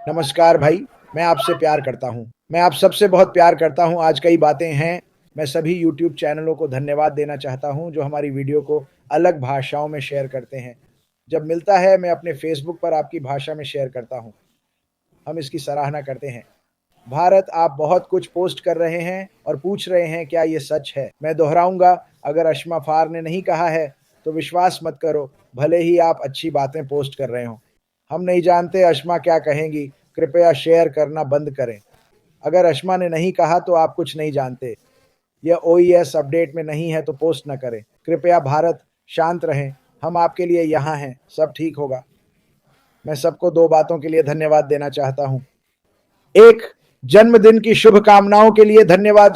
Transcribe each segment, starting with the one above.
नमस्कार भाई, मैं आपसे प्यार करता हूँ। मैं आप सबसे बहुत प्यार करता हूँ। आज कई बातें हैं। मैं सभी यूट्यूब चैनलों को धन्यवाद देना चाहता हूँ जो हमारी वीडियो को अलग भाषाओं में शेयर करते हैं। जब मिलता है मैं अपने फ़ेसबुक पर आपकी भाषा में शेयर करता हूँ। हम इसकी सराहना करते हैं। भारत, आप बहुत कुछ पोस्ट कर रहे हैं और पूछ रहे हैं क्या ये सच है? मैं दोहराऊँगा, अगर अश्मा फ़ार ने नहीं कहा है तो विश्वास मत करो, भले ही आप अच्छी बातें पोस्ट कर रहे हों। हम नहीं जानते अश्मा क्या कहेंगी, कृपया शेयर करना बंद करें। अगर अश्मा ने नहीं कहा तो आप कुछ नहीं जानते। यह ओईएस अपडेट में नहीं है तो पोस्ट न करें। कृपया भारत, शांत रहें। हम आपके लिए यहाँ हैं, सब ठीक होगा। मैं सबको 2 बातों के लिए धन्यवाद देना चाहता हूँ। एक, जन्मदिन की शुभकामनाओं के लिए धन्यवाद,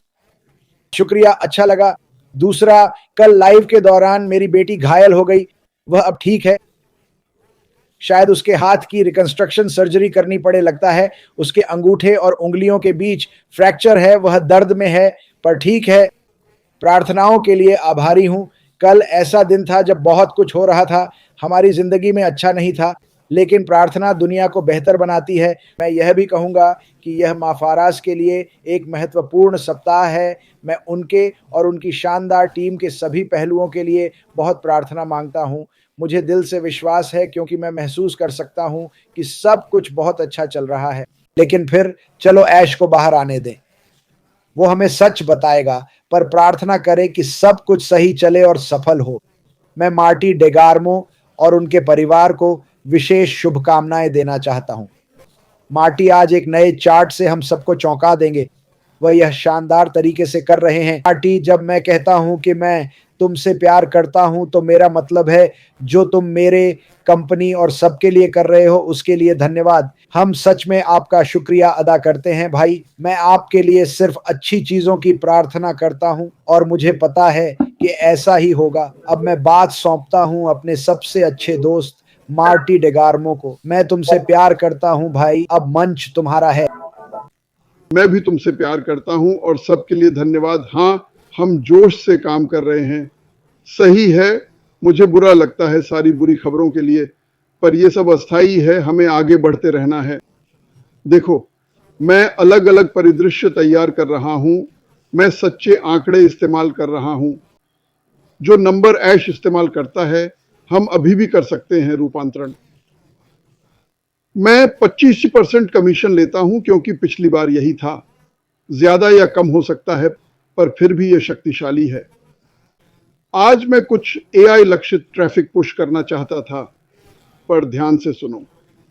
शुक्रिया, अच्छा लगा। दूसरा, कल लाइव के दौरान मेरी बेटी घायल हो गई, वह अब ठीक है। शायद उसके हाथ की रिकंस्ट्रक्शन सर्जरी करनी पड़े, लगता है उसके अंगूठे और उंगलियों के बीच फ्रैक्चर है, वह दर्द में है पर ठीक है। प्रार्थनाओं के लिए आभारी हूं। कल ऐसा दिन था जब बहुत कुछ हो रहा था, हमारी जिंदगी में अच्छा नहीं था, लेकिन प्रार्थना दुनिया को बेहतर बनाती है। मैं यह भी कहूंगा कि यह माँ फाराज के लिए एक महत्वपूर्ण सप्ताह है। मैं उनके और उनकी शानदार टीम के सभी पहलुओं के लिए बहुत प्रार्थना मांगता हूं। मुझे दिल से विश्वास है क्योंकि मैं महसूस कर सकता हूं कि सब कुछ बहुत अच्छा चल रहा है। लेकिन फिर चलो ऐश को बाहर आने दें, वो हमें सच बताएगा, पर प्रार्थना करें कि सब कुछ सही चले और सफल हो। मैं मार्टी डेगार्मो और उनके परिवार को विशेष शुभकामनाएं देना चाहता हूं। मार्टी आज एक नए चार्ट से हम सबको चौंका देंगे। वह यह शानदार तरीके से कर रहे हैं। मार्टी, जब मैं कहता हूं कि मैं तुमसे प्यार करता हूं तो मेरा मतलब है जो तुम मेरे, कंपनी और सबके लिए कर रहे हो उसके लिए धन्यवाद। हम सच में आपका शुक्रिया अदा करते हैं भाई। मैं आपके लिए सिर्फ अच्छी चीजों की प्रार्थना करता हूं और मुझे पता है कि ऐसा ही होगा। अब मैं बात सौंपता हूं अपने सबसे अच्छे दोस्त मार्टी डेगार्मो को। मैं तुमसे प्यार करता हूं भाई, अब मंच तुम्हारा है। मैं भी तुमसे प्यार करता हूं और सबके लिए धन्यवाद। हाँ, हम जोश से काम कर रहे हैं। सही है, मुझे बुरा लगता है सारी बुरी खबरों के लिए, पर ये सब अस्थाई है, हमें आगे बढ़ते रहना है। देखो, मैं अलग-अलग परिदृश्य तैयार कर रहा हूं, मैं सच्चे आंकड़े इस्तेमाल कर रहा हूं। जो नंबर ऐश इस्तेमाल करता है, हम अभी भी कर सकते हैं रूपांतरण। मैं 25% कमीशन लेता हूं क्योंकि पिछली बार यही था। ज्यादा या कम हो सकता है, पर फिर भी यह शक्तिशाली है। आज मैं कुछ एआई लक्षित ट्रैफिक पुश करना चाहता था, पर ध्यान से सुनो।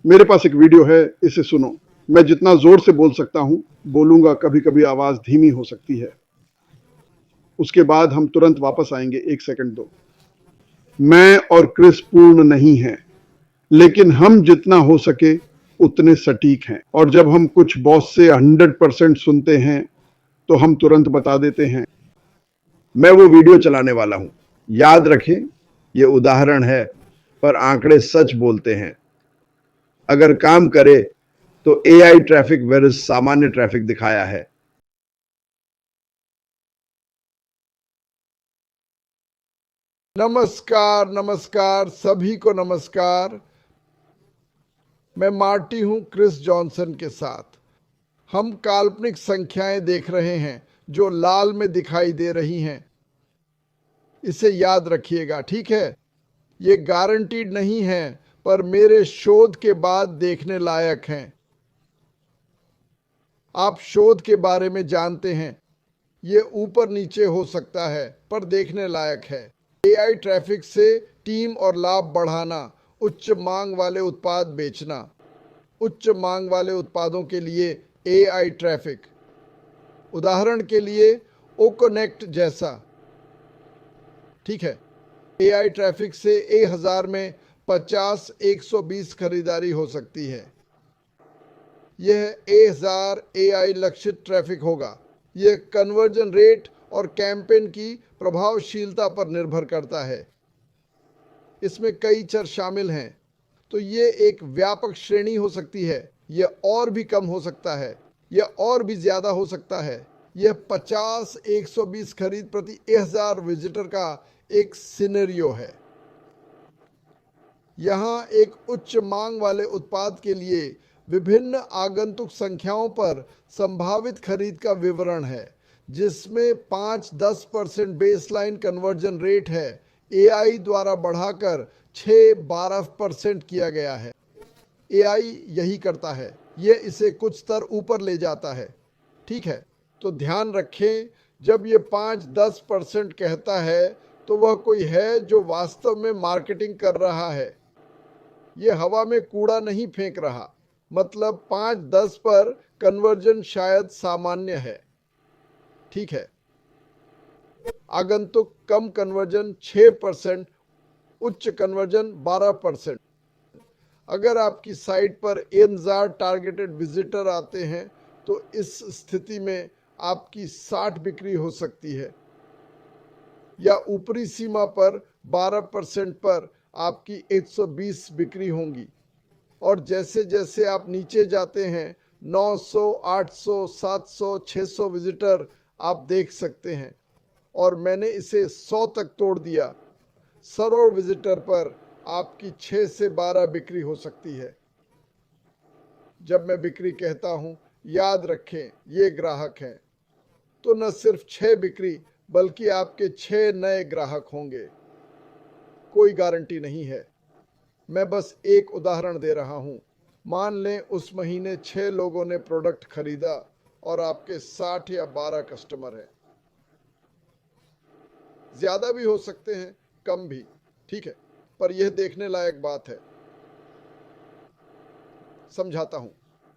मेरे पास एक वीडियो है, इसे सुनो। मैं जितना जोर से बोल सकता हूं बोलूंगा, कभी कभी आवाज धीमी हो सकती है। उसके बाद हम तुरंत वापस आएंगे। 1 सेकंड दो। मैं और क्रिस पूर्ण नहीं हैं, लेकिन हम जितना हो सके उतने सटीक हैं। और जब हम कुछ बॉस से 100% सुनते हैं तो हम तुरंत बता देते हैं। मैं वो वीडियो चलाने वाला हूं। याद रखें, ये उदाहरण है, पर आंकड़े सच बोलते हैं। अगर काम करे तो एआई ट्रैफिक वर्सेस सामान्य ट्रैफिक दिखाया है। नमस्कार नमस्कार सभी को नमस्कार। मैं मार्टी हूं क्रिस जॉनसन के साथ। हम काल्पनिक संख्याएं देख रहे हैं जो लाल में दिखाई दे रही हैं। इसे याद रखिएगा, ठीक है? ये गारंटीड नहीं है, पर मेरे शोध के बाद देखने लायक हैं। आप शोध के बारे में जानते हैं। ये ऊपर नीचे हो सकता है, पर देखने लायक है। एआई ट्रैफिक से टीम और लाभ बढ़ाना, उच्च मांग वाले उत्पाद बेचना, उच्च मांग वाले उत्पादों के लिए एआई ट्रैफिक। उदाहरण के लिए ओकोनेक्ट जैसा, ठीक है? एआई ट्रैफिक से 1000 में 50-120 खरीदारी हो सकती है। यह 1000 एआई लक्षित ट्रैफिक होगा। यह कन्वर्जन रेट और कैंपेन की प्रभावशीलता पर निर्भर करता है। इसमें कई चर शामिल हैं, तो ये एक व्यापक श्रेणी हो सकती है। यह और भी कम हो सकता है, यह और भी ज्यादा हो सकता है। यह 50-120 खरीद प्रति 1000 विजिटर का एक सिनेरियो है। यहाँ एक उच्च मांग वाले उत्पाद के लिए विभिन्न आगंतुक संख्याओं पर संभावित खरीद का विवरण है, जिसमें 5-10% बेसलाइन कन्वर्जन रेट है, एआई द्वारा बढ़ाकर 6-12% किया गया है। एआई यही करता है, ये इसे कुछ स्तर ऊपर ले जाता है। ठीक है, तो ध्यान रखें, जब ये 5-10% कहता है तो वह कोई है जो वास्तव में मार्केटिंग कर रहा है। ये हवा में कूड़ा नहीं फेंक रहा। मतलब 5-10 पर कन्वर्जन शायद सामान्य है। ठीक है, आगंतुक कम कन्वर्जन 6%, उच्च कन्वर्जन 12%। अगर आपकी साइट पर 1000 टारगेटेड विजिटर आते हैं तो इस स्थिति में आपकी 60 बिक्री हो सकती है, या ऊपरी सीमा पर 12% पर आपकी 120 बिक्री होंगी। और जैसे जैसे आप नीचे जाते हैं 900, 800, 700, 600 विजिटर आप देख सकते हैं, और मैंने इसे 100 तक तोड़ दिया। 100 विजिटर पर आपकी 6 से 12 बिक्री हो सकती है। जब मैं बिक्री कहता हूं, याद रखें ये ग्राहक हैं, तो न सिर्फ 6 बिक्री बल्कि आपके 6 नए ग्राहक होंगे। कोई गारंटी नहीं है, मैं बस एक उदाहरण दे रहा हूं। मान लें उस महीने 6 लोगों ने प्रोडक्ट खरीदा और आपके 60 या 12 कस्टमर हैं। ज्यादा भी हो सकते हैं, कम भी, ठीक है, पर यह देखने लायक बात है। समझाता हूं,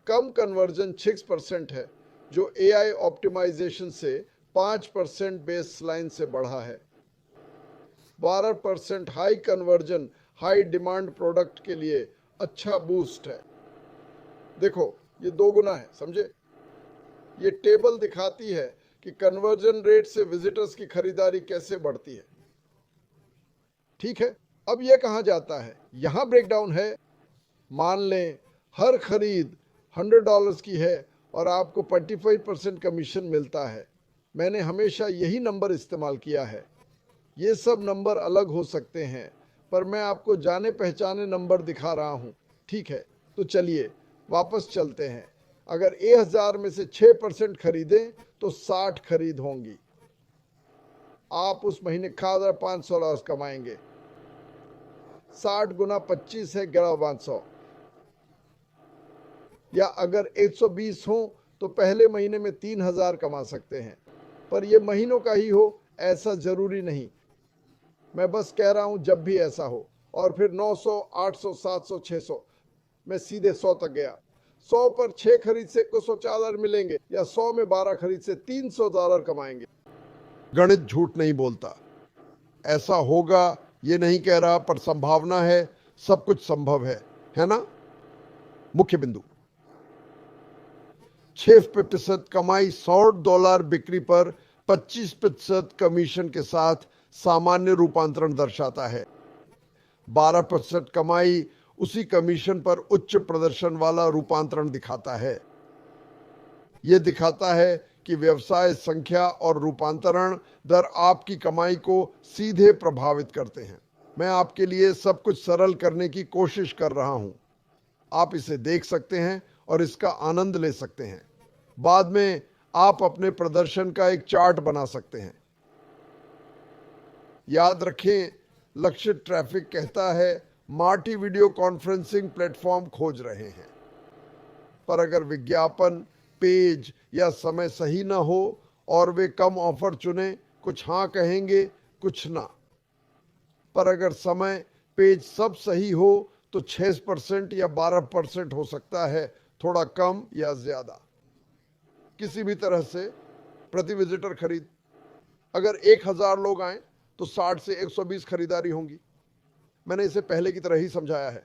कम कन्वर्जन 6% है, जो एआई ऑप्टिमाइजेशन से 5% बेसलाइन से बढ़ा है। 12% high conversion high demand product के लिए अच्छा बूस्ट है। देखो, ये 2 गुना है, समझे? ये टेबल दिखाती है कि कन्वर्जन रेट से विजिटर्स की खरीदारी कैसे बढ़ती है। ठीक है, अब यह कहां जाता है, यहां ब्रेकडाउन है। मान लें हर खरीद $100 की है और आपको 25% कमीशन मिलता है। मैंने हमेशा यही नंबर इस्तेमाल किया है। ये सब नंबर अलग हो सकते हैं, पर मैं आपको जाने पहचाने नंबर दिखा रहा हूं। ठीक है, तो चलिए वापस चलते हैं। अगर 1000 में से 6% खरीदें तो 60 खरीद होंगी। आप उस महीने $1500 कमाएंगे। 60 गुना 25 है 11,500। या अगर 120 हो तो पहले महीने में 3000 कमा सकते हैं, पर यह महीनों का ही हो ऐसा जरूरी नहीं। मैं बस कह रहा हूं जब भी ऐसा हो। और फिर 900, 800, 700, 600, मैं सीधे 100 तक गया। 100 पर 6 खरीद से $104 मिलेंगे, या 100 में 12 खरीद से $300 कमाएंगे। गणित झूठ नहीं बोलता। ऐसा होगा ये नहीं कह रहा, पर संभावना है, सब कुछ संभव है ना? मुख्य बिंदु, 6% कमाई $100 बिक्री पर 25% कमीशन के साथ सामान्य रूपांतरण दर्शाता है। 12% कमाई उसी कमीशन पर उच्च प्रदर्शन वाला रूपांतरण दिखाता है। यह दिखाता है कि व्यवसाय संख्या और रूपांतरण दर आपकी कमाई को सीधे प्रभावित करते हैं। मैं आपके लिए सब कुछ सरल करने की कोशिश कर रहा हूं। आप इसे देख सकते हैं और इसका आनंद ले सकते हैं। बाद में आप अपने प्रदर्शन का एक चार्ट बना सकते हैं। याद रखें, लक्षित ट्रैफिक कहता है मार्टी वीडियो कॉन्फ्रेंसिंग प्लेटफॉर्म खोज रहे हैं, पर अगर विज्ञापन, पेज या समय सही ना हो और वे कम ऑफर चुने, कुछ हाँ कहेंगे, कुछ ना। पर अगर समय, पेज सब सही हो तो 6% या 12% हो सकता है, थोड़ा कम या ज्यादा। किसी भी तरह से प्रति विजिटर खरीद, अगर 1000 लोग आए तो 60 से 120 खरीदारी होंगी। मैंने इसे पहले की तरह ही समझाया है।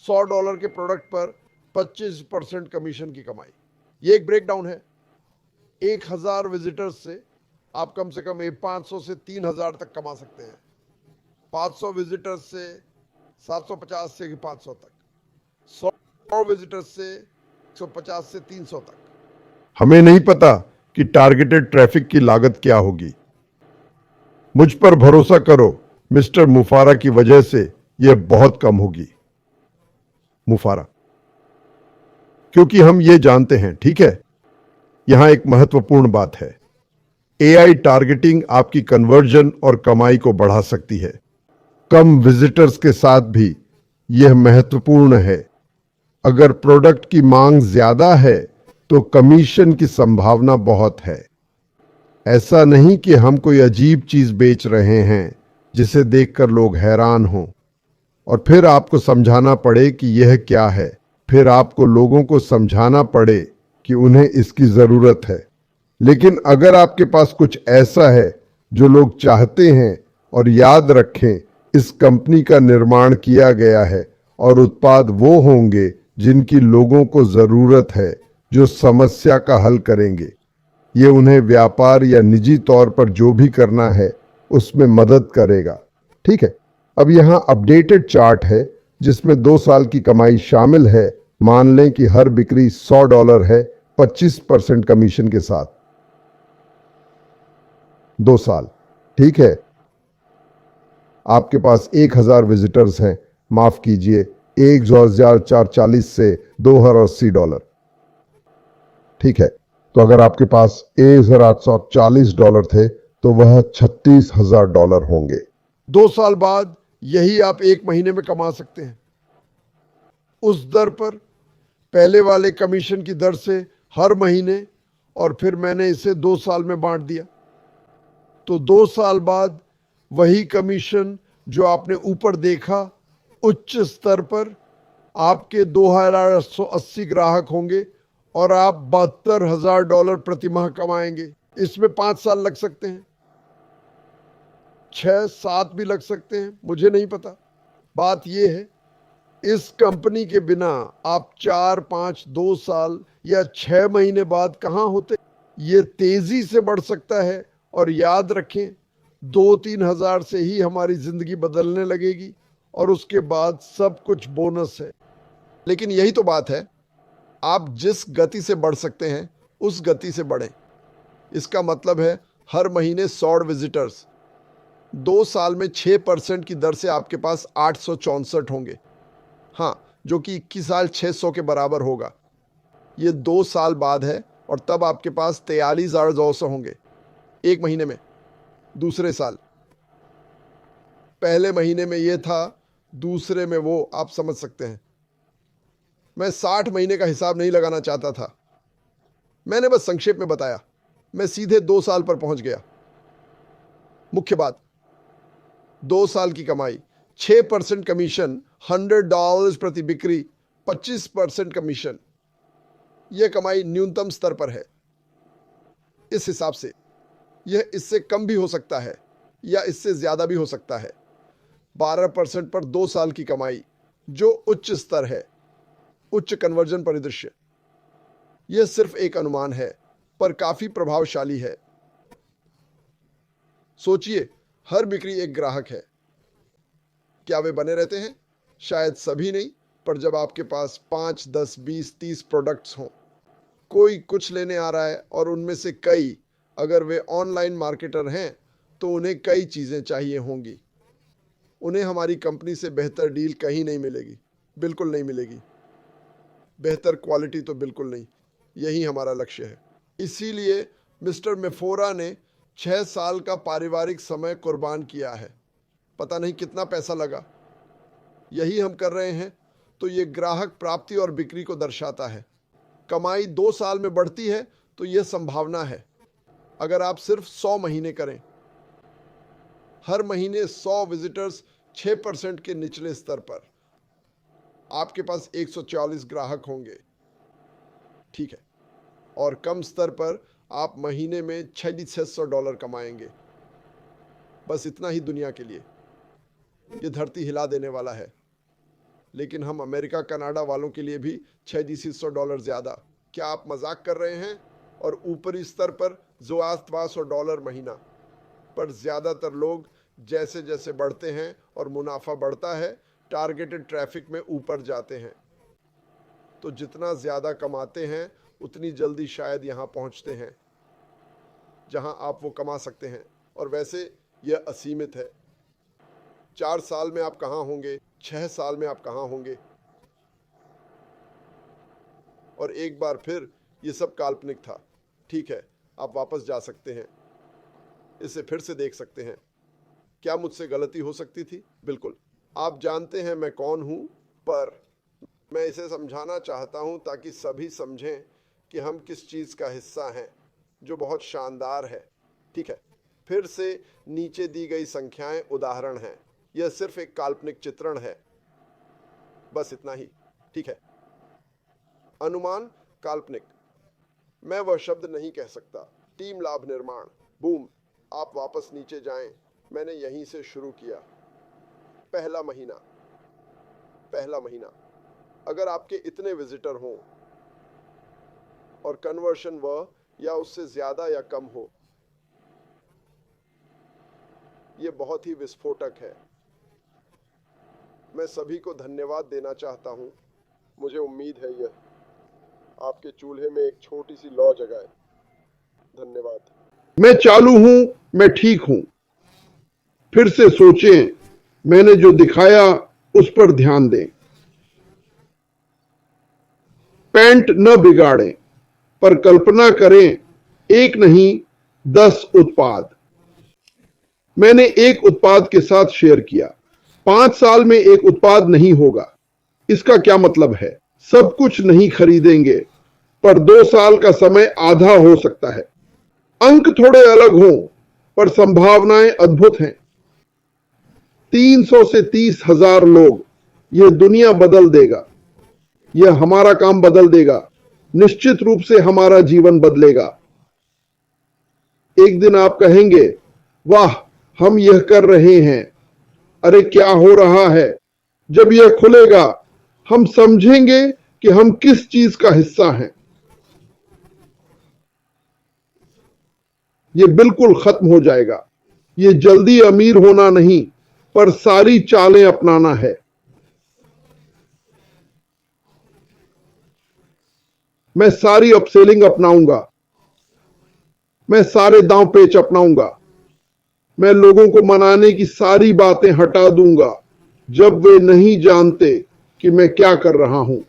$100 के प्रोडक्ट पर 25% कमीशन की कमाई, ये एक ब्रेकडाउन है। 1000 विजिटर्स से आप कम से कम 500 से 3000 तक कमा सकते हैं। 500 विजिटर्स से 750 से 500 तक, 100 विजिटर्स से 150 से 300 तक। हमें नहीं पता कि टारगेटेड ट्रैफिक की लागत क्या होगी। मुझ पर भरोसा करो, मिस्टर मुफारा की वजह से यह बहुत कम होगी। मुफारा, क्योंकि हम ये जानते हैं, ठीक है, यहां एक महत्वपूर्ण बात है। एआई टारगेटिंग आपकी कन्वर्जन और कमाई को बढ़ा सकती है। कम विजिटर्स के साथ भी यह महत्वपूर्ण है। अगर प्रोडक्ट की मांग ज्यादा है तो कमीशन की संभावना बहुत है। ऐसा नहीं कि हम कोई अजीब चीज बेच रहे हैं जिसे देखकर लोग हैरान हों और फिर आपको समझाना पड़े कि यह क्या है, फिर आपको लोगों को समझाना पड़े कि उन्हें इसकी जरूरत है। लेकिन अगर आपके पास कुछ ऐसा है जो लोग चाहते हैं, और याद रखें, इस कंपनी का निर्माण किया गया है और उत्पाद वो होंगे जिनकी लोगों को जरूरत है, जो समस्या का हल करेंगे। ये उन्हें व्यापार या निजी तौर पर जो भी करना है उसमें मदद करेगा। ठीक है, अब यहां अपडेटेड चार्ट है जिसमें 2 साल की कमाई शामिल है। मान लें कि हर बिक्री $100 है 25% कमीशन के साथ। 2 साल, ठीक है। आपके पास 1000 विजिटर्स हैं, माफ कीजिए, $1440 से $2080। ठीक है, तो अगर आपके पास $1840 थे तो वह $36,000 होंगे। 2 साल बाद यही आप 1 महीने में कमा सकते हैं, उस दर पर, पहले वाले कमीशन की दर से हर महीने, और फिर मैंने इसे 2 साल में बांट दिया। तो 2 साल बाद वही कमीशन जो आपने ऊपर देखा, उच्च स्तर पर आपके 2880 ग्राहक होंगे और आप $72,000 प्रति माह कमाएंगे। इसमें 5 साल लग सकते हैं, 6-7 भी लग सकते हैं, मुझे नहीं पता। बात यह है, इस कंपनी के बिना आप 4-5, 2 साल या 6 महीने बाद कहां होते। ये तेजी से बढ़ सकता है, और याद रखें, 2-3 हजार से ही हमारी जिंदगी बदलने लगेगी और उसके बाद सब कुछ बोनस है। लेकिन यही तो बात है, आप जिस गति से बढ़ सकते हैं उस गति से बढ़ें। इसका मतलब है हर महीने 100 विजिटर्स, 2 साल में 6% की दर से आपके पास 864 होंगे। हाँ, जो कि 21 साल 600 के बराबर होगा। ये 2 साल बाद है, और तब आपके पास 43,200 होंगे 1 महीने में। दूसरे साल, पहले महीने में ये था, दूसरे में वो, आप समझ सकते हैं। मैं 60 महीने का हिसाब नहीं लगाना चाहता था, मैंने बस संक्षेप में बताया। मैं सीधे 2 साल पर पहुंच गया। मुख्य बात, 2 साल की कमाई, 6% कमीशन, $100 प्रति बिक्री, 25% कमीशन। यह कमाई न्यूनतम स्तर पर है। इस हिसाब से यह इससे कम भी हो सकता है या इससे ज्यादा भी हो सकता है। 12% पर 2 साल की कमाई, जो उच्च स्तर है, उच्च कन्वर्जन परिदृश्य। यह सिर्फ एक अनुमान है, पर काफी प्रभावशाली है। सोचिए, हर बिक्री एक ग्राहक है। क्या वे बने रहते हैं? शायद सभी नहीं, पर जब आपके पास 5, 10, 20, 30 प्रोडक्ट्स हों, कोई कुछ लेने आ रहा है और उनमें से कई, अगर वे ऑनलाइन मार्केटर हैं तो उन्हें कई चीजें चाहिए होंगी। उन्हें हमारी कंपनी से बेहतर डील कहीं नहीं मिलेगी, बिल्कुल नहीं मिलेगी। बेहतर क्वालिटी तो बिल्कुल नहीं। यही हमारा लक्ष्य है। इसीलिए मिस्टर मेफोरा ने 6 साल का पारिवारिक समय कुर्बान किया है। पता नहीं कितना पैसा लगा। यही हम कर रहे हैं। तो ये ग्राहक प्राप्ति और बिक्री को दर्शाता है। कमाई 2 साल में बढ़ती है तो यह संभावना है। अगर आप सिर्फ 100 महीने करें, हर महीने 100 विजिटर्स, 6% के निचले स्तर पर, आपके पास 140 ग्राहक होंगे। ठीक है, और कम स्तर पर आप महीने में $6,600 कमाएंगे। बस इतना ही दुनिया के लिए। ये धरती हिला देने वाला है। लेकिन हम अमेरिका कनाडा वालों के लिए भी $6,600 ज्यादा। क्या आप मजाक कर रहे हैं? और ऊपरी स्तर पर $2,800 महीना। पर ज्यादातर लोग जैसे जैसे बढ़ते हैं और मुनाफा बढ़ता है, टारगेटेड ट्रैफिक में ऊपर जाते हैं। तो जितना ज्यादा कमाते हैं उतनी जल्दी शायद यहां पहुंचते हैं जहां आप वो कमा सकते हैं। और वैसे यह असीमित है। 4 साल में आप कहां होंगे, 6 साल में आप कहां होंगे, और एक बार फिर ये सब काल्पनिक था। ठीक है, आप वापस जा सकते हैं, इसे फिर से देख सकते हैं। क्या मुझसे गलती हो सकती थी? बिल्कुल। आप जानते हैं मैं कौन हूं, पर मैं इसे समझाना चाहता हूं ताकि सभी समझें कि हम किस चीज़ का हिस्सा हैं, जो बहुत शानदार है। ठीक है, फिर से नीचे दी गई संख्याएं उदाहरण हैं। यह सिर्फ एक काल्पनिक चित्रण है, बस इतना ही। ठीक है, अनुमान काल्पनिक। मैं वह शब्द नहीं कह सकता। टीम लाभ निर्माण। बूम, आप वापस नीचे जाएं। मैंने यहीं से शुरू किया। पहला महीना। अगर आपके इतने विजिटर हों और कन्वर्शन वह या उससे ज्यादा या कम हो, यह बहुत ही विस्फोटक है। मैं सभी को धन्यवाद देना चाहता हूं। मुझे उम्मीद है यह आपके चूल्हे में एक छोटी सी लौ जगाए। धन्यवाद। मैं चालू हूं, मैं ठीक हूं। फिर से सोचें, मैंने जो दिखाया उस पर ध्यान दें। पैंट न बिगाड़ें, पर कल्पना करें, एक नहीं 10 उत्पाद। मैंने एक उत्पाद के साथ शेयर किया। 5 साल में एक उत्पाद नहीं होगा। इसका क्या मतलब है? सब कुछ नहीं खरीदेंगे, पर 2 साल का समय आधा हो सकता है। अंक थोड़े अलग हों, पर संभावनाएं अद्भुत हैं। 300 से 30,000 लोग, यह दुनिया बदल देगा। यह हमारा काम बदल देगा। निश्चित रूप से हमारा जीवन बदलेगा। एक दिन आप कहेंगे, वाह, हम यह कर रहे हैं। अरे क्या हो रहा है? जब यह खुलेगा, हम समझेंगे कि हम किस चीज का हिस्सा हैं। यह बिल्कुल खत्म हो जाएगा। यह जल्दी अमीर होना नहीं, पर सारी चालें अपनाना है। मैं सारी अपसेलिंग अपनाऊंगा। मैं सारे दांव पेच अपनाऊंगा। मैं लोगों को मनाने की सारी बातें हटा दूंगा जब वे नहीं जानते कि मैं क्या कर रहा हूं।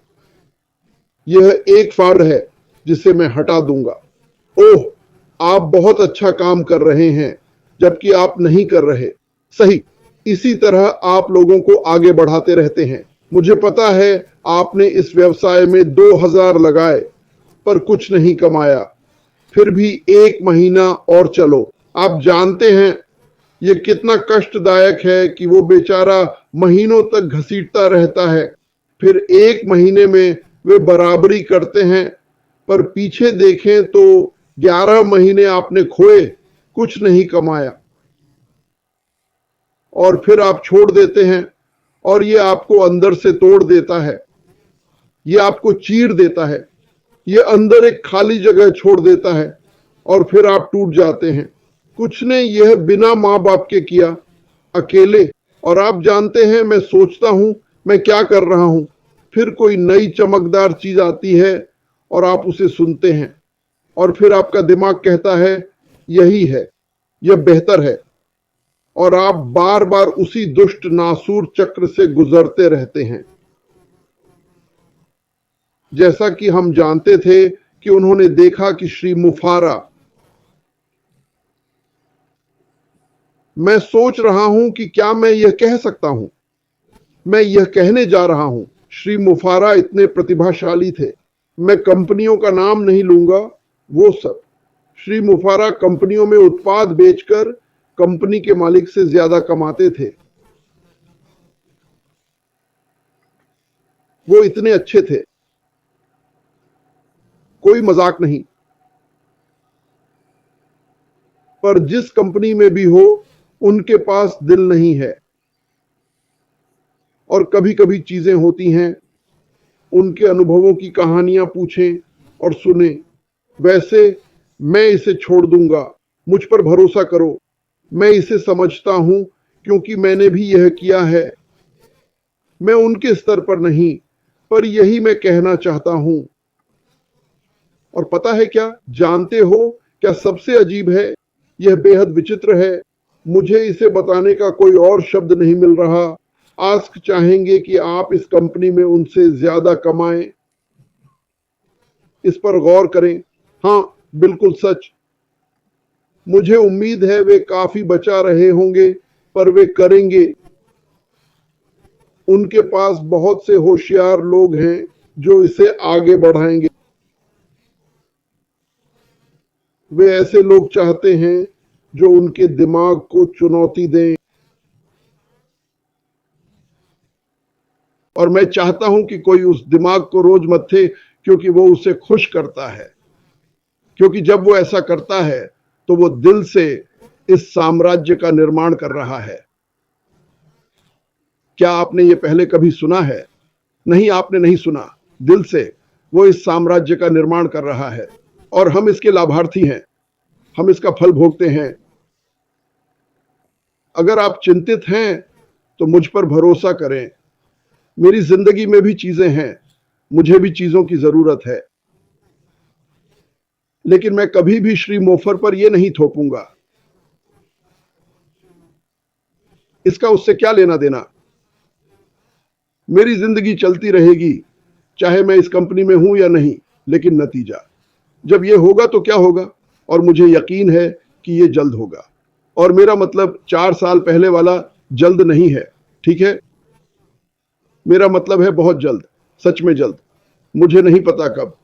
यह एक फाड़ है जिसे मैं हटा दूंगा। ओह, आप बहुत अच्छा काम कर रहे हैं, जबकि आप नहीं कर रहे। सही, इसी तरह आप लोगों को आगे बढ़ाते रहते हैं। मुझे पता है आपने इस व्यवसाय में 2000 लगाए, पर कुछ नहीं कमाया। फिर भी 1 महीना और चलो। आप जानते हैं यह कितना कष्टदायक है कि वो बेचारा महीनों तक घसीटता रहता है। फिर 1 महीने में वे बराबरी करते हैं, पर पीछे देखें तो 11 महीने आपने खोए, कुछ नहीं कमाया। और फिर आप छोड़ देते हैं, और ये आपको अंदर से तोड़ देता है। ये आपको चीर देता है। ये अंदर एक खाली जगह छोड़ देता है, और फिर आप टूट जाते हैं। कुछ ने यह बिना माँ बाप के किया, अकेले। और आप जानते हैं, मैं सोचता हूं मैं क्या कर रहा हूं। फिर कोई नई चमकदार चीज आती है और आप उसे सुनते हैं, और फिर आपका दिमाग कहता है यही है, यह बेहतर है। और आप बार बार उसी दुष्ट नासूर चक्र से गुजरते रहते हैं। जैसा कि हम जानते थे कि उन्होंने देखा कि श्री मुफारा। मैं सोच रहा हूं कि क्या मैं यह कह सकता हूं। मैं यह कहने जा रहा हूं, श्री मुफारा इतने प्रतिभाशाली थे। मैं कंपनियों का नाम नहीं लूंगा, वो सब। श्री मुफारा कंपनियों में उत्पाद बेचकर कंपनी के मालिक से ज्यादा कमाते थे। वो इतने अच्छे थे, कोई मजाक नहीं। पर जिस कंपनी में भी हो, उनके पास दिल नहीं है। और कभी कभी चीजें होती हैं, उनके अनुभवों की कहानियां पूछें और सुने। वैसे मैं इसे छोड़ दूंगा, मुझ पर भरोसा करो। मैं इसे समझता हूं क्योंकि मैंने भी यह किया है। मैं उनके स्तर पर नहीं, पर यही मैं कहना चाहता हूं। और पता है क्या, जानते हो क्या सबसे अजीब है? यह बेहद विचित्र है। मुझे इसे बताने का कोई और शब्द नहीं मिल रहा। आस्क चाहेंगे कि आप इस कंपनी में उनसे ज्यादा कमाएं। इस पर गौर करें। हाँ, बिल्कुल सच। मुझे उम्मीद है वे काफी बचा रहे होंगे, पर वे करेंगे। उनके पास बहुत से होशियार लोग हैं जो इसे आगे बढ़ाएंगे। वे ऐसे लोग चाहते हैं जो उनके दिमाग को चुनौती दें, और मैं चाहता हूं कि कोई उस दिमाग को रोज मथे, क्योंकि वो उसे खुश करता है। क्योंकि जब वो ऐसा करता है तो वो दिल से इस साम्राज्य का निर्माण कर रहा है। क्या आपने ये पहले कभी सुना है? नहीं, आपने नहीं सुना। दिल से वो इस साम्राज्य का निर्माण कर रहा है और हम इसके लाभार्थी हैं। हम इसका फल भोगते हैं। अगर आप चिंतित हैं तो मुझ पर भरोसा करें। मेरी जिंदगी में भी चीजें हैं, मुझे भी चीजों की जरूरत है, लेकिन मैं कभी भी श्री मोफर पर यह नहीं थोपूंगा। इसका उससे क्या लेना देना? मेरी जिंदगी चलती रहेगी, चाहे मैं इस कंपनी में हूं या नहीं। लेकिन नतीजा जब यह होगा तो क्या होगा? और मुझे यकीन है कि यह जल्द होगा। और मेरा मतलब 4 साल पहले वाला जल्द नहीं है, ठीक है? मेरा मतलब है बहुत जल्द, सच में जल्द। मुझे नहीं पता कब,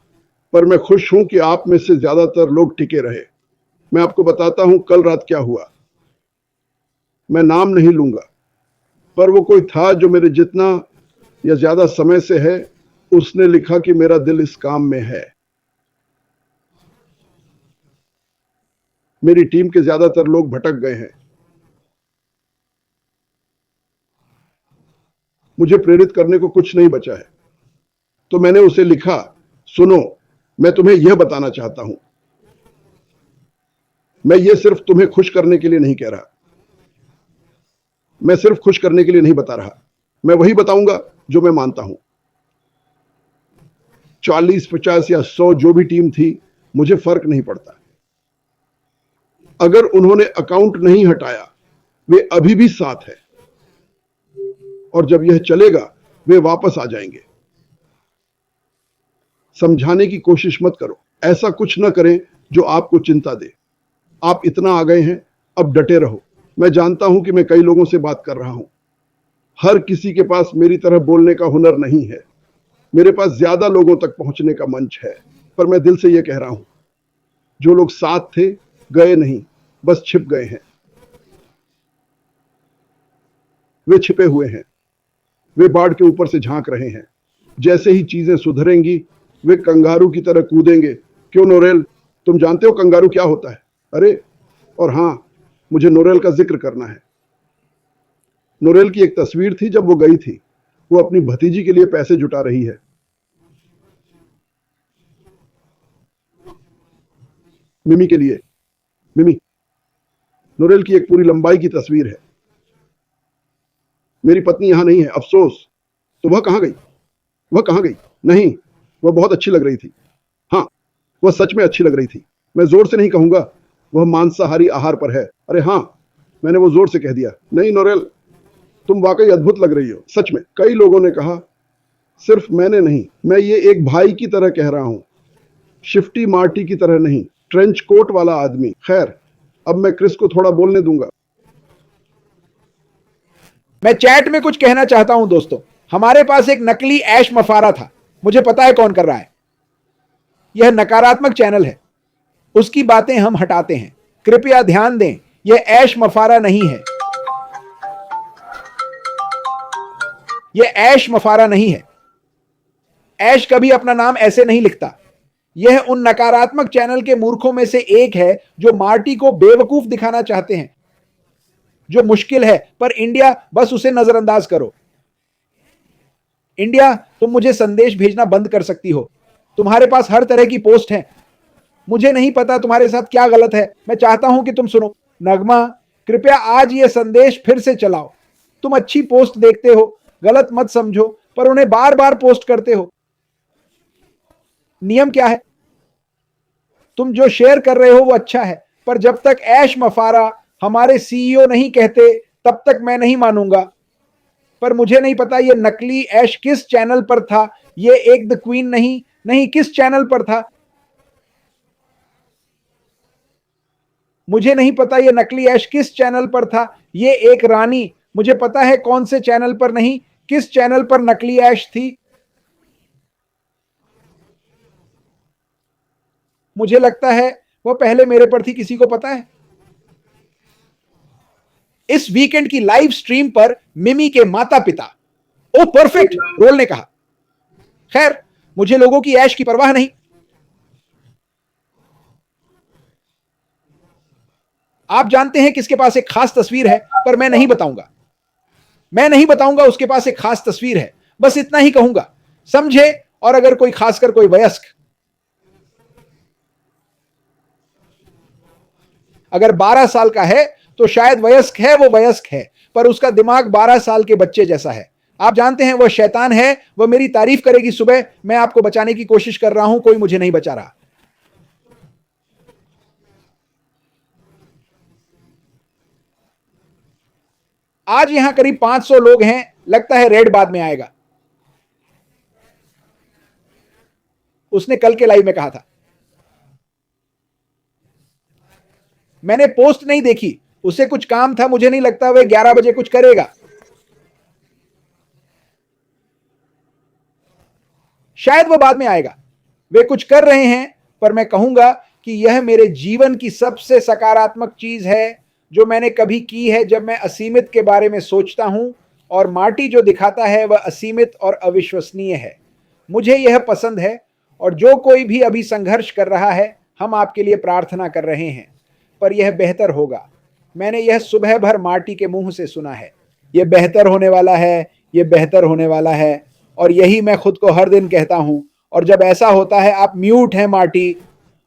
पर मैं खुश हूं कि आप में से ज्यादातर लोग टिके रहे। मैं आपको बताता हूं कल रात क्या हुआ। मैं नाम नहीं लूंगा, पर वो कोई था जो मेरे जितना या ज्यादा समय से है। उसने लिखा कि मेरा दिल इस काम में है। मेरी टीम के ज्यादातर लोग भटक गए हैं। मुझे प्रेरित करने को कुछ नहीं बचा है। तो मैंने उसे लिखा, सुनो, मैं तुम्हें यह बताना चाहता हूं। मैं ये सिर्फ तुम्हें खुश करने के लिए नहीं कह रहा। मैं सिर्फ खुश करने के लिए नहीं बता रहा। मैं वही बताऊंगा जो मैं मानता हूं। 40, 50 या 100 जो भी टीम थी, मुझे फर्क नहीं पड़ता। अगर उन्होंने अकाउंट नहीं हटाया, वे अभी भी साथ है। और जब यह चलेगा, वे वापस आ जाएंगे। समझाने की कोशिश मत करो। ऐसा कुछ न करें जो आपको चिंता दे। आप इतना आ गए हैं, अब डटे रहो। मैं जानता हूं कि मैं कई लोगों से बात कर रहा हूं। हर किसी के पास मेरी तरह बोलने का हुनर नहीं है। मेरे पास ज्यादा लोगों तक पहुंचने का मंच है, पर मैं दिल से यह कह रहा हूं, जो लोग साथ थे गए नहीं, बस छिप गए हैं। वे छिपे हुए हैं। वे बाढ़ के ऊपर से झांक रहे हैं। जैसे ही चीजें सुधरेंगी, वे कंगारू की तरह कूदेंगे। क्यों नोरेल, तुम जानते हो कंगारू क्या होता है? अरे, और हां, मुझे नोरेल का जिक्र करना है। नोरेल की एक तस्वीर थी जब वो गई थी। वो अपनी भतीजी के लिए पैसे जुटा रही है। मिमी के लिए। मिमी, नोरेल की एक पूरी लंबाई की तस्वीर है। मेरी पत्नी यहां नहीं है, अफसोस। तो वह कहां गई? वह कहां गई? नहीं, वह बहुत अच्छी लग रही थी। हाँ, वह सच में अच्छी लग रही थी। मैं जोर से नहीं कहूंगा वह मांसाहारी आहार पर है। अरे हाँ, मैंने वो जोर से कह दिया। नहीं नोरेल, तुम वाकई अद्भुत लग रही हो, सच में। कई लोगों ने कहा, सिर्फ मैंने नहीं। मैं ये एक भाई की तरह कह रहा हूं, शिफ्टी मार्टी की तरह नहीं, ट्रेंच कोट वाला आदमी। खैर, अब मैं क्रिस को थोड़ा बोलने दूंगा। मैं चैट में कुछ कहना चाहता हूं दोस्तों। हमारे पास एक नकली ऐश मफारा था। मुझे पता है कौन कर रहा है। यह नकारात्मक चैनल है। उसकी बातें हम हटाते हैं। कृपया ध्यान दें, यह ऐश मफारा नहीं है। यह ऐश मफारा नहीं है। ऐश कभी अपना नाम ऐसे नहीं लिखता। यह उन नकारात्मक चैनल के मूर्खों में से एक है जो मार्टी को बेवकूफ दिखाना चाहते हैं, जो मुश्किल है, पर इंडिया बस उसे नजरअंदाज करो। इंडिया, तुम मुझे संदेश भेजना बंद कर सकती हो। तुम्हारे पास हर तरह की पोस्ट है। मुझे नहीं पता तुम्हारे साथ क्या गलत है। मैं चाहता हूं कि तुम सुनो। नगमा, कृपया आज यह संदेश फिर से चलाओ। तुम अच्छी पोस्ट देखते हो, गलत मत समझो, पर उन्हें बार बार पोस्ट करते हो। नियम क्या है? तुम जो शेयर कर रहे हो वो अच्छा है, पर जब तक ऐश मफारा हमारे सीईओ नहीं कहते, तब तक मैं नहीं मानूंगा। पर मुझे नहीं पता ये नकली ऐश किस चैनल पर था। ये एक द क्वीन नहीं, नहीं, किस चैनल पर था? मुझे नहीं पता ये नकली ऐश किस चैनल पर था। ये एक रानी, मुझे पता है कौन से चैनल पर नहीं, किस चैनल पर नकली ऐश थी। मुझे लगता है वो पहले मेरे पर थी, किसी को पता है? इस वीकेंड की लाइव स्ट्रीम पर मिमी के माता पिता, ओ परफेक्ट, रोल ने कहा। खैर, मुझे लोगों की ऐश की परवाह नहीं। आप जानते हैं किसके पास एक खास तस्वीर है, पर मैं नहीं बताऊंगा। मैं नहीं बताऊंगा उसके पास एक खास तस्वीर है, बस इतना ही कहूंगा, समझे? और अगर कोई खासकर कोई वयस्क अगर 12 साल का है तो शायद वयस्क है, वो वयस्क है, पर उसका दिमाग 12 साल के बच्चे जैसा है। आप जानते हैं वह शैतान है, वह मेरी तारीफ करेगी सुबह। मैं आपको बचाने की कोशिश कर रहा हूं, कोई मुझे नहीं बचा रहा। आज यहां करीब 500 लोग हैं, लगता है रेड बाद में आएगा। उसने कल के लाइव में कहा था। मैंने पोस्ट नहीं देखी, उसे कुछ काम था, मुझे नहीं लगता वह 11 बजे कुछ करेगा। शायद वह बाद में आएगा। वे कुछ कर रहे हैं, पर मैं कहूंगा कि यह मेरे जीवन की सबसे सकारात्मक चीज है जो मैंने कभी की है। जब मैं असीमित के बारे में सोचता हूं और मार्टी जो दिखाता है वह असीमित और अविश्वसनीय है। मुझे यह पसंद है, और जो कोई भी अभी संघर्ष कर रहा है, हम आपके लिए प्रार्थना कर रहे हैं, पर यह बेहतर होगा। मैंने यह सुबह भर मार्टी के मुंह से सुना है, यह बेहतर होने वाला है, यह बेहतर होने वाला है, और यही मैं खुद को हर दिन कहता हूं। और जब ऐसा होता है, आप म्यूट हैं मार्टी।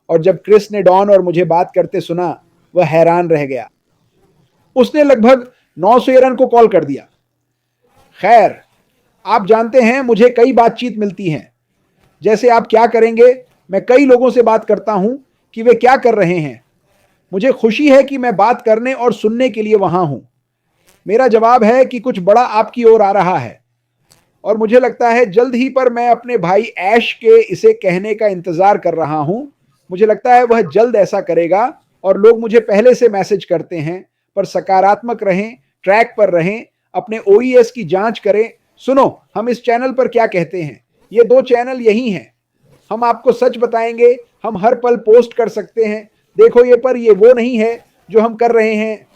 और जब क्रिस ने डॉन और मुझे बात करते सुना, वह हैरान रह गया। उसने लगभग 900 एरन को कॉल कर दिया। खैर, आप जानते हैं मुझे कई बातचीत मिलती हैं, जैसे आप क्या करेंगे। मैं कई लोगों से बात करता हूं कि वे क्या कर रहे हैं। मुझे खुशी है कि मैं बात करने और सुनने के लिए वहां हूं। मेरा जवाब है कि कुछ बड़ा आपकी ओर आ रहा है, और मुझे लगता है जल्द ही पर मैं अपने भाई ऐश के इसे कहने का इंतजार कर रहा हूं। मुझे लगता है वह जल्द ऐसा करेगा, और लोग मुझे पहले से मैसेज करते हैं। पर सकारात्मक रहें, ट्रैक पर रहें, अपने ओईएस की जांच करें। सुनो, हम इस चैनल पर क्या कहते हैं, ये 2 चैनल यही हैं। हम आपको सच बताएंगे, हम हर पल पोस्ट कर सकते हैं। देखो ये, पर ये वो नहीं है जो हम कर रहे हैं।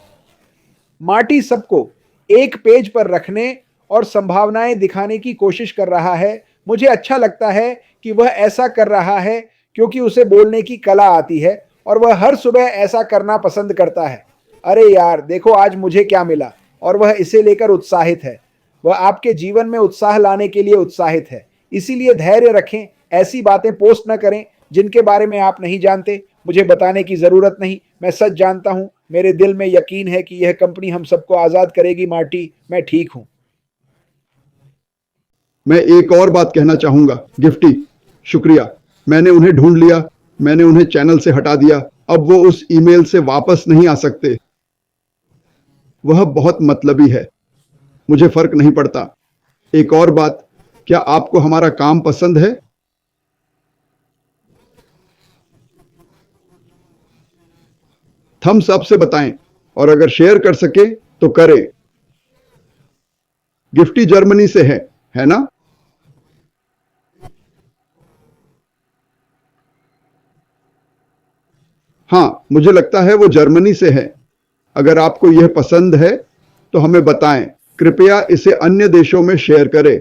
मार्टी सबको एक पेज पर रखने और संभावनाएं दिखाने की कोशिश कर रहा है। मुझे अच्छा लगता है कि वह ऐसा कर रहा है, क्योंकि उसे बोलने की कला आती है, और वह हर सुबह ऐसा करना पसंद करता है। अरे यार, देखो आज मुझे क्या मिला, और वह इसे लेकर उत्साहित है। वह आपके जीवन में उत्साह लाने के लिए उत्साहित है। इसीलिए धैर्य रखें, ऐसी बातें पोस्ट न करें जिनके बारे में आप नहीं जानते। मुझे बताने की जरूरत नहीं, मैं सच जानता हूं। मेरे दिल में यकीन है कि यह कंपनी हम सबको आजाद करेगी। मार्टी, मैं ठीक हूं। मैं एक और बात कहना चाहूंगा। गिफ्टी, शुक्रिया। मैंने उन्हें ढूंढ लिया, मैंने उन्हें चैनल से हटा दिया। अब वो उस ईमेल से वापस नहीं आ सकते। वह बहुत मतलबी है, मुझे फर्क नहीं पड़ता। एक और बात, क्या आपको हमारा काम पसंद है? थम्स अप से बताएं, और अगर शेयर कर सके तो करें। गिफ्टी जर्मनी से है ना? हाँ, मुझे लगता है वो जर्मनी से है। अगर आपको यह पसंद है तो हमें बताएं। कृपया इसे अन्य देशों में शेयर करें।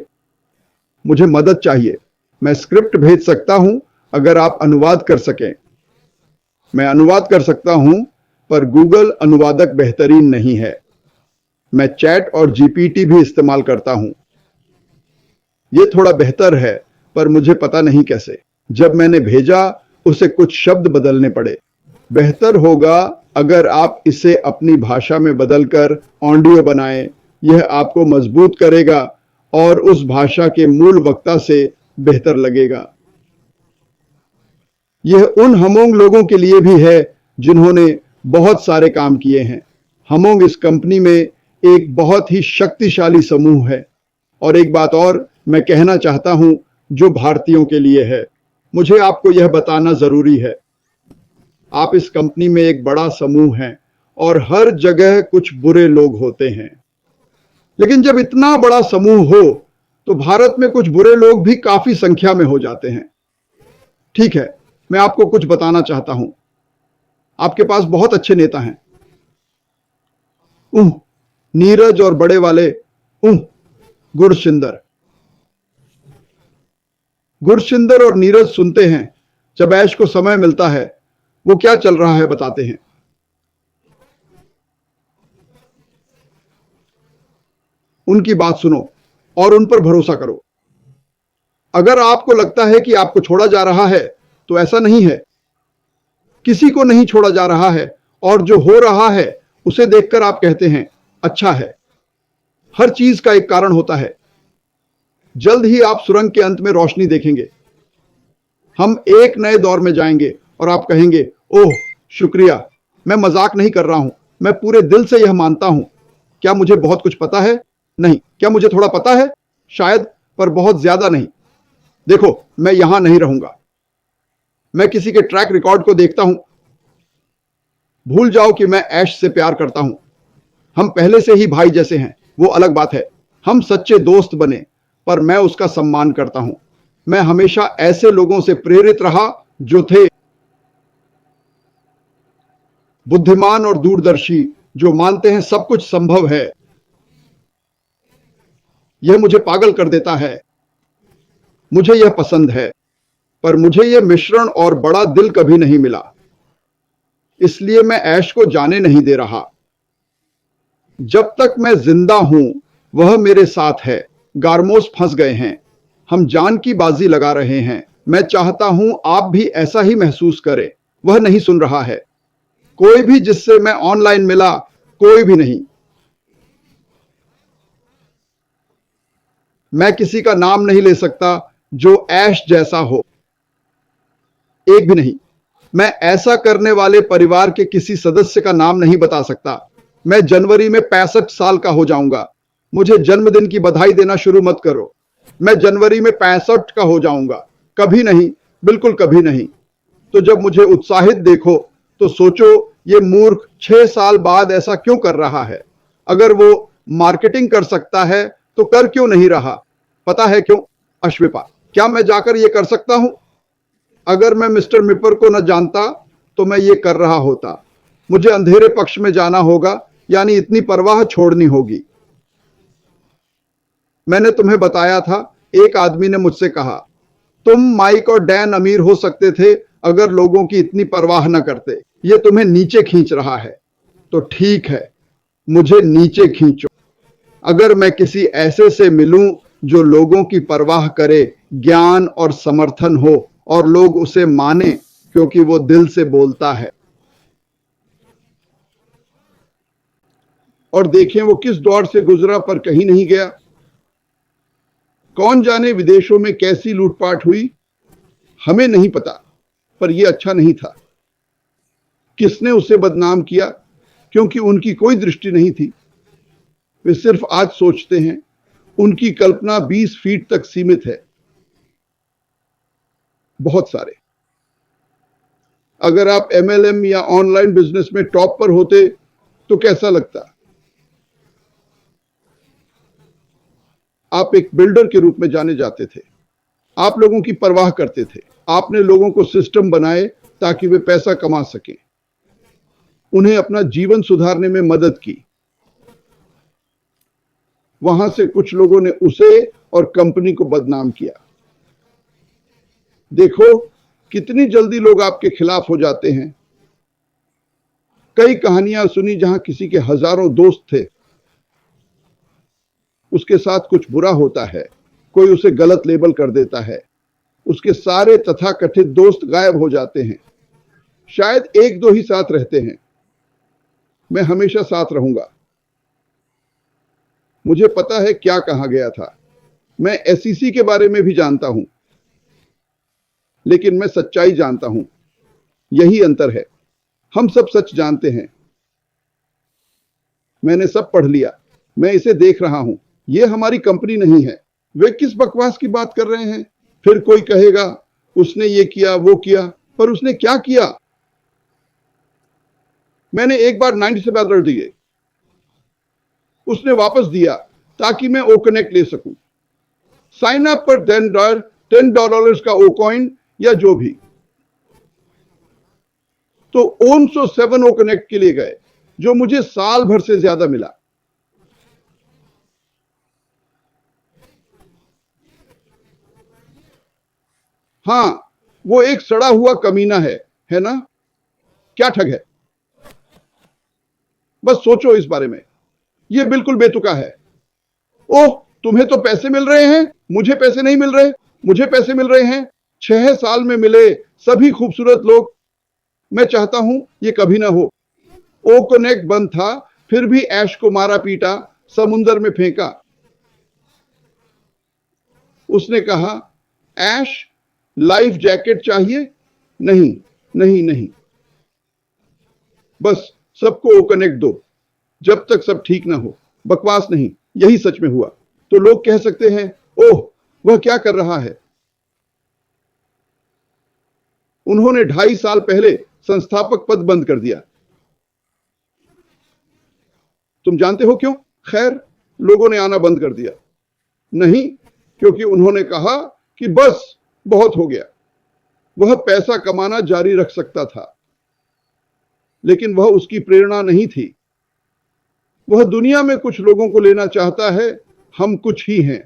मुझे मदद चाहिए। मैं स्क्रिप्ट भेज सकता हूं अगर आप अनुवाद कर सकें। मैं अनुवाद कर सकता हूं, पर गूगल अनुवादक बेहतरीन नहीं है। मैं चैट और जीपीटी भी इस्तेमाल करता हूं। यह थोड़ा बेहतर है, पर मुझे पता नहीं कैसे। जब मैंने भेजा, उसे कुछ शब्द बदलने पड़े। बेहतर होगा अगर आप इसे अपनी भाषा में बदलकर ऑडियो बनाएं। यह आपको मजबूत करेगा और उस भाषा के मूल वक्ता से बेहतर लगेगा। यह उन हमोंग लोगों के लिए भी है जिन्होंने बहुत सारे काम किए हैं। हमोंग इस कंपनी में एक बहुत ही शक्तिशाली समूह है। और एक बात और मैं कहना चाहता हूं जो भारतीयों के लिए है। मुझे आपको यह बताना जरूरी है, आप इस कंपनी में एक बड़ा समूह हैं और हर जगह कुछ बुरे लोग होते हैं। लेकिन जब इतना बड़ा समूह हो तो भारत में कुछ बुरे लोग भी काफी संख्या में हो जाते हैं। ठीक है, मैं आपको कुछ बताना चाहता हूं। आपके पास बहुत अच्छे नेता हैं। नीरज और बड़े वाले गुरशिंदर। गुरशिंदर और नीरज सुनते हैं, जब ऐश को समय मिलता है वो क्या चल रहा है बताते हैं। उनकी बात सुनो और उन पर भरोसा करो। अगर आपको लगता है कि आपको छोड़ा जा रहा है तो ऐसा नहीं है। किसी को नहीं छोड़ा जा रहा है और जो हो रहा है उसे देखकर आप कहते हैं अच्छा है। हर चीज का एक कारण होता है। जल्द ही आप सुरंग के अंत में रोशनी देखेंगे। हम एक नए दौर में जाएंगे और आप कहेंगे ओह शुक्रिया, मैं मजाक नहीं कर रहा हूं, मैं पूरे दिल से यह मानता हूं। क्या मुझे बहुत कुछ पता है? नहीं। क्या मुझे थोड़ा पता है? शायद, पर बहुत ज्यादा नहीं। देखो, मैं यहां नहीं रहूंगा। मैं किसी के ट्रैक रिकॉर्ड को देखता हूं। भूल जाओ कि मैं ऐश से प्यार करता हूं। हम पहले से ही भाई जैसे हैं, वो अलग बात है। हम सच्चे दोस्त बने, पर मैं उसका सम्मान करता हूं। मैं हमेशा ऐसे लोगों से प्रेरित रहा जो थे बुद्धिमान और दूरदर्शी, जो मानते हैं सब कुछ संभव है। यह मुझे पागल कर देता है। मुझे यह पसंद है, पर मुझे यह मिश्रण और बड़ा दिल कभी नहीं मिला। इसलिए मैं ऐश को जाने नहीं दे रहा। जब तक मैं जिंदा हूं वह मेरे साथ है। गारमोस फंस गए हैं। हम जान की बाजी लगा रहे हैं। मैं चाहता हूं आप भी ऐसा ही महसूस करें। वह नहीं सुन रहा है। कोई भी जिससे मैं ऑनलाइन मिला, कोई भी नहीं। मैं किसी का नाम नहीं ले सकता जो ऐश जैसा हो, एक भी नहीं। मैं ऐसा करने वाले परिवार के किसी सदस्य का नाम नहीं बता सकता। मैं जनवरी में 65 साल का हो जाऊंगा। मुझे जन्मदिन की बधाई देना शुरू मत करो। मैं जनवरी में 65 का हो जाऊंगा। कभी नहीं, बिल्कुल कभी नहीं। तो जब मुझे उत्साहित देखो तो सोचो ये मूर्ख 6 साल बाद ऐसा क्यों कर रहा है। अगर वो मार्केटिंग कर सकता है तो कर क्यों नहीं रहा? पता है क्यों अश्विपा? क्या मैं जाकर ये कर सकता हूं? अगर मैं मिस्टर मिपर को न जानता तो मैं ये कर रहा होता। मुझे अंधेरे पक्ष में जाना होगा, यानी इतनी परवाह छोड़नी होगी। मैंने तुम्हें बताया था, एक आदमी ने मुझसे कहा तुम माइक और डैन अमीर हो सकते थे अगर लोगों की इतनी परवाह न करते। ये तुम्हें नीचे खींच रहा है। तो ठीक है, मुझे नीचे खींचो। अगर मैं किसी ऐसे से मिलूं जो लोगों की परवाह करे, ज्ञान और समर्थन हो और लोग उसे माने क्योंकि वो दिल से बोलता है। और देखें वो किस दौर से गुजरा पर कहीं नहीं गया। कौन जाने विदेशों में कैसी लूटपाट हुई, हमें नहीं पता, पर यह अच्छा नहीं था। किसने उसे बदनाम किया? क्योंकि उनकी कोई दृष्टि नहीं थी। वे सिर्फ आज सोचते हैं। उनकी कल्पना 20 फीट तक सीमित है। बहुत सारे। अगर आप MLM या ऑनलाइन बिजनेस में टॉप पर होते तो कैसा लगता? आप एक बिल्डर के रूप में जाने जाते थे। आप लोगों की परवाह करते थे। आपने लोगों को सिस्टम बनाए ताकि वे पैसा कमा सकें। उन्हें अपना जीवन सुधारने में मदद की। वहां से कुछ लोगों ने उसे और कंपनी को बदनाम किया। देखो कितनी जल्दी लोग आपके खिलाफ हो जाते हैं। कई कहानियां सुनी जहां किसी के हजारों दोस्त थे, उसके साथ कुछ बुरा होता है, कोई उसे गलत लेबल कर देता है, उसके सारे तथाकथित दोस्त गायब हो जाते हैं। शायद एक दो ही साथ रहते हैं। मैं हमेशा साथ रहूंगा। मुझे पता है क्या कहा गया था। मैं SEC के बारे में भी जानता हूं, लेकिन मैं सच्चाई जानता हूं। यही अंतर है। हम सब सच जानते हैं। मैंने सब पढ़ लिया। मैं इसे देख रहा हूं। यह हमारी कंपनी नहीं है। वे किस बकवास की बात कर रहे हैं? फिर कोई कहेगा उसने ये किया वो किया, पर उसने क्या किया? मैंने एक बार $97 दिए, उसने वापस दिया ताकि मैं ओ कनेक्ट ले सकूं। साइन अप पर $10 का ओ कॉइन या जो भी, तो 7 ओ कनेक्ट के लिए गए, जो मुझे साल भर से ज्यादा मिला। हां, वो एक सड़ा हुआ कमीना है ना? क्या ठग है? बस सोचो इस बारे में, ये बिल्कुल बेतुका है। ओह, तुम्हें तो पैसे मिल रहे हैं, मुझे पैसे नहीं मिल रहे। मुझे पैसे मिल रहे हैं, 6 साल में मिले सभी खूबसूरत लोग। मैं चाहता हूं ये कभी ना हो। ओ कनेक्ट बंद था, फिर भी ऐश को मारा पीटा, समुंदर में फेंका। उसने कहा, ऐश लाइफ जैकेट चाहिए? नहीं नहीं नहीं, बस सबको ओ कनेक्ट दो जब तक सब ठीक ना हो। बकवास नहीं, यही सच में हुआ। तो लोग कह सकते हैं, ओह वह क्या कर रहा है। उन्होंने 2.5 साल पहले संस्थापक पद बंद कर दिया। तुम जानते हो क्यों? खैर, लोगों ने आना बंद कर दिया। नहीं, क्योंकि उन्होंने कहा कि बस बहुत हो गया। वह पैसा कमाना जारी रख सकता था, लेकिन वह उसकी प्रेरणा नहीं थी। वह दुनिया में कुछ लोगों को लेना चाहता है, हम कुछ ही हैं,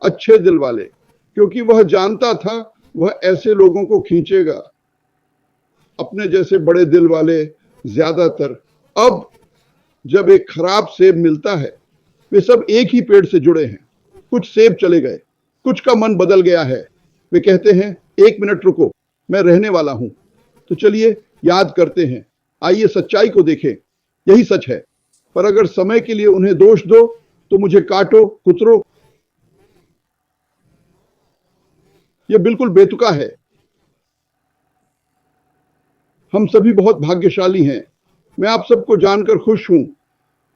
अच्छे दिल वाले, क्योंकि वह जानता था वह ऐसे लोगों को खींचेगा, अपने जैसे बड़े दिल वाले ज्यादातर। अब जब एक खराब सेब मिलता है, वे सब एक ही पेड़ से जुड़े हैं। कुछ सेब चले गए, कुछ का मन बदल गया है। वे कहते हैं, 1 मिनट रुको, मैं रहने वाला हूं। तो चलिए याद करते हैं, आइए सच्चाई को देखें। यही सच है, पर अगर समय के लिए उन्हें दोष दो तो मुझे काटो, कुतरो। यह बिल्कुल बेतुका है। हम सभी बहुत भाग्यशाली हैं। मैं आप सबको जानकर खुश हूं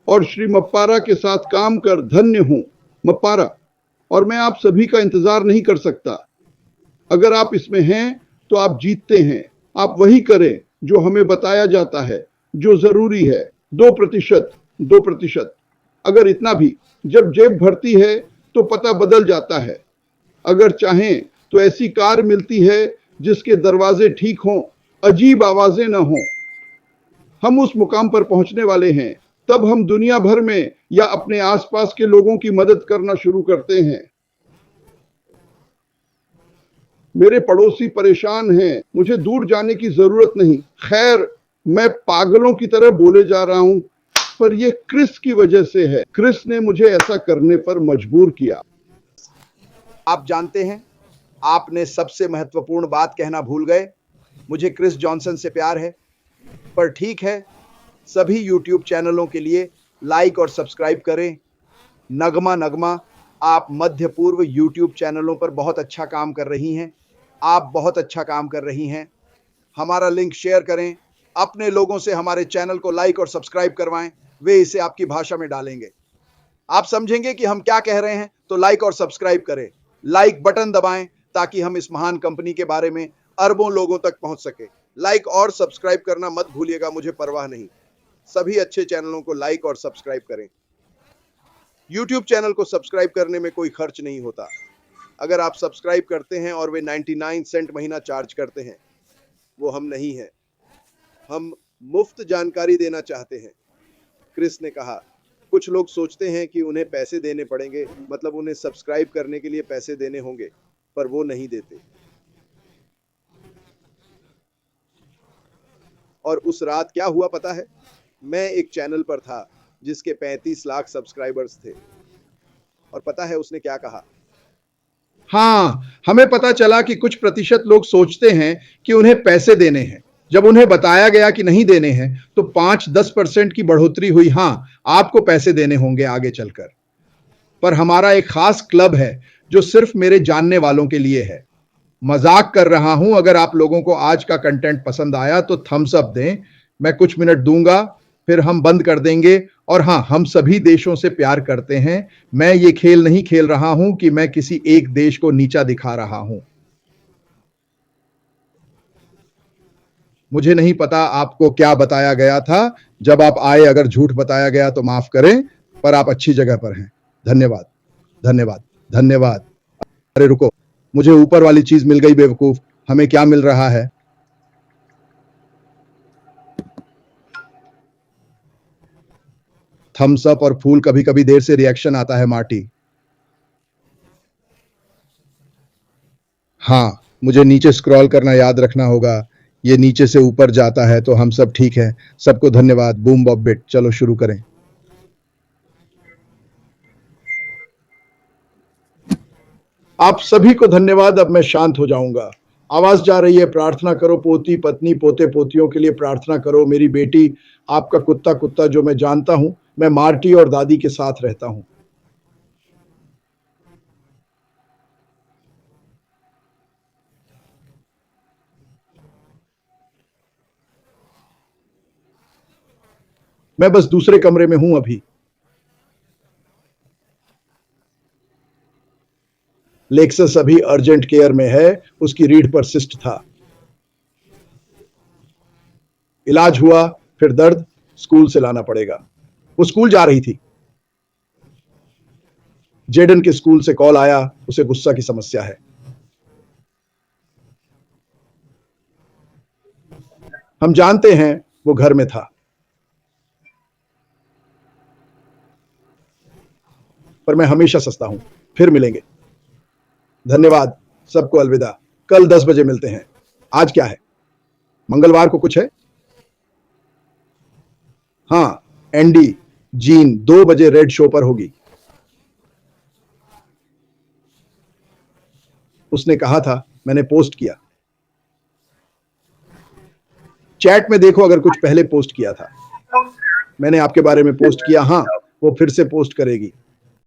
और श्री मप्पारा के साथ काम कर धन्य हूं। मप्पारा, और मैं आप सभी का इंतजार नहीं कर सकता। अगर आप इसमें हैं तो आप जीतते हैं। आप वही करें जो हमें बताया जाता है, जो जरूरी है। 2%, 2%। अगर इतना भी, जब जेब भरती है तो पता बदल जाता है। अगर चाहें तो ऐसी कार मिलती है जिसके दरवाजे ठीक हों, अजीब आवाजें न हों। हम उस मुकाम पर पहुंचने वाले हैं, तब हम दुनिया भर में या अपने आसपास के लोगों की मदद करना शुरू करते हैं। मेरे पड़ोसी परेशान हैं, मुझे दूर जाने की जरूरत नहीं। खैर, मैं पागलों की तरह बोले जा रहा हूं, पर यह क्रिस की वजह से है। क्रिस ने मुझे ऐसा करने पर मजबूर किया। आप जानते हैं, आपने सबसे महत्वपूर्ण बात कहना भूल गए। मुझे क्रिस जॉनसन से प्यार है। पर ठीक है, सभी यूट्यूब चैनलों के लिए लाइक और सब्सक्राइब करें। नगमा, आप मध्य पूर्व यूट्यूब चैनलों पर बहुत अच्छा काम कर रही हैं। आप बहुत अच्छा काम कर रही हैं। हमारा लिंक शेयर करें। अपने लोगों से हमारे चैनल को लाइक और सब्सक्राइब करवाएं। वे इसे आपकी भाषा में डालेंगे। आप समझेंगे कि हम क्या कह रहे हैं, तो लाइक और सब्सक्राइब करें। लाइक बटन दबाएं ताकि हम इस महान कंपनी के बारे में अरबों लोगों तक पहुंच सके। लाइक और सब्सक्राइब करना मत भूलिएगा, मुझे परवाह नहीं। सभी अच्छे चैनलों को लाइक और सब्सक्राइब करें। YouTube चैनल को सब्सक्राइब करने में कोई खर्च नहीं होता। अगर आप सब्सक्राइब करते हैं और वे 99 सेंट महीना चार्ज करते हैं, वो हम नहीं हैं। हम मुफ्त जानकारी देना चाहते हैं। क्रिस ने कहा, कुछ लोग सोचते हैं कि उन्हें पैसे देने पड़ेंगे, मतलब उन्हें सब्सक्राइब करने के लिए पैसे देने होंगे, पर वो नहीं देते। और उस रात क्या हुआ पता है? मैं एक चैनल पर था जिसके 35 लाख सब्सक्राइबर्स थे, और पता है उसने क्या कहा? हाँ, हमें पता चला कि कुछ प्रतिशत लोग सोचते हैं कि उन्हें पैसे देने हैं। जब उन्हें बताया गया कि नहीं देने हैं, तो 5-10% की बढ़ोतरी हुई। हाँ, आपको पैसे देने होंगे आगे चलकर। पर हमारा एक खास क्लब है जो सिर्फ मेरे जानने वालों के लिए है। मजाक कर रहा हूं। अगर आप लोगों को आज का कंटेंट पसंद आया तो थम्स अप दें। मैं कुछ मिनट दूंगा, फिर हम बंद कर देंगे। और हाँ, हम सभी देशों से प्यार करते हैं। मैं ये खेल नहीं खेल रहा हूं कि मैं किसी एक देश को नीचा दिखा रहा हूं। मुझे नहीं पता आपको क्या बताया गया था। जब आप आए, अगर झूठ बताया गया तो माफ करें, पर आप अच्छी जगह पर हैं। धन्यवाद, धन्यवाद, धन्यवाद। अरे रुको, मुझे ऊपर वाली चीज मिल गई बेवकूफ। हमें क्या मिल रहा है? थम्स अप और फूल। कभी कभी देर से रिएक्शन आता है मार्टी। हाँ, मुझे नीचे स्क्रॉल करना याद रखना होगा। ये नीचे से ऊपर जाता है, तो हम सब ठीक है। सबको धन्यवाद। Boom Bob bit. चलो शुरू करें। आप सभी को धन्यवाद। अब मैं शांत हो जाऊंगा। आवाज जा रही है, प्रार्थना करो। पोती पत्नी पोते पोतियों के लिए प्रार्थना करो। मेरी बेटी, आपका कुत्ता कुत्ता जो मैं जानता हूं, मैं मार्टी और दादी के साथ रहता हूं। मैं बस दूसरे कमरे में हूं अभी। लेक्सस अभी अर्जेंट केयर में है। उसकी रीढ़ पर सिस्ट था। इलाज हुआ, फिर दर्द। स्कूल से लाना पड़ेगा। वो स्कूल जा रही थी। जेडन के स्कूल से कॉल आया। उसे गुस्सा की समस्या है। हम जानते हैं वो घर में था, पर मैं हमेशा सस्ता हूं। फिर मिलेंगे। धन्यवाद। सबको अलविदा। कल 10 बजे मिलते हैं। आज क्या है? मंगलवार को कुछ है? हाँ, एंडी जीन 2 बजे रेड शो पर होगी। उसने कहा था, मैंने पोस्ट किया। चैट में देखो अगर कुछ पहले पोस्ट किया था। मैंने आपके बारे में पोस्ट किया। हाँ, वो फिर से पोस्ट करेगी।